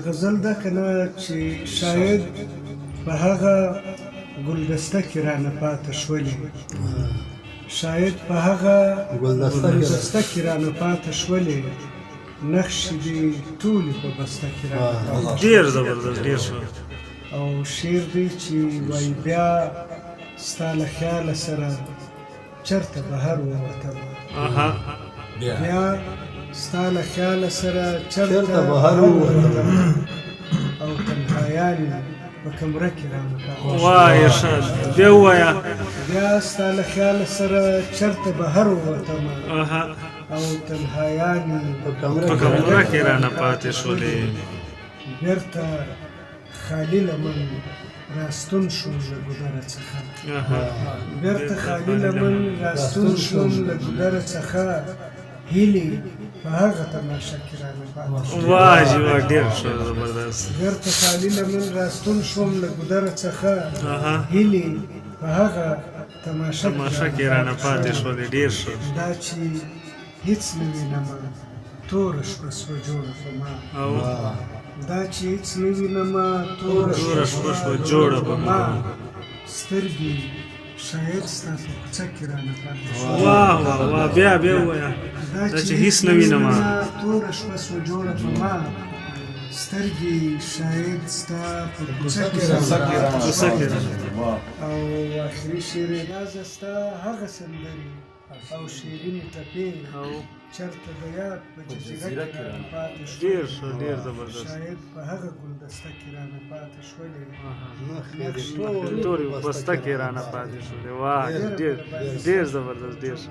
غزل دا کنه چې شاید په هغه ګلدسته کې رانه پاته شولې، شاید په هغه ګلدسته کې رانه پاته شولې، نقشې دې ټولې په بسته کې رانه پاته شولې. ډېر زبردست، ډېر ښه. او شعر دی چې وایي بیا ستا له خیاله سره چرته بهر ووتمه، بیا ستا له خیاله سره چرته بهر ووتمه، او تنهایان په کمره کې رانه پاته شولې. وایه ښه، بیا ووایه. بیا ستا له خیاله سره چرته بهر ووتمه، او تنهایان په کمره کې رانه پاتې شولې. بیرته خالي لمن راستون شوم له ګودره څخه، بیرته خالي لمن راستون شوم له ګودره څخه، هیلې په هغه تماشه کې رانه پاته شولې. واه جي واه، ډېر ښه، زبردست. بیرته خالي لمن راستون شوم له ګودره څخه، هیلې په هغه تماشه کې رانه پاتې شولې. ډېر ښه. دا چې هیڅ نه وینمه توره شپه سوه جوړه په ما، دا چې هیڅ نه وینمه توره شپه سوه جوړه په ما، سترګې شاید ستا په کوڅه کې رانه پاتې شولې. واه واه واه، بیا ووایه. دا چې هیڅ نه وینمه توره شپه سوه جوړه په ما، سترګې شاید ستا په کوڅه کې رانه. او آخري شعر یې رازه ستا هغه سندرې او شیرینې ټپې، چرته د یاد په جزیره کې رانه پاتې شولې. ډېر ښه، ډېر زبردست. شاید په هغه ګلدسته کې رانه پاتې شولې، ټولې په بسته کې رانه پاتې شولې. واه ډېر زبردست، ډېر ښه.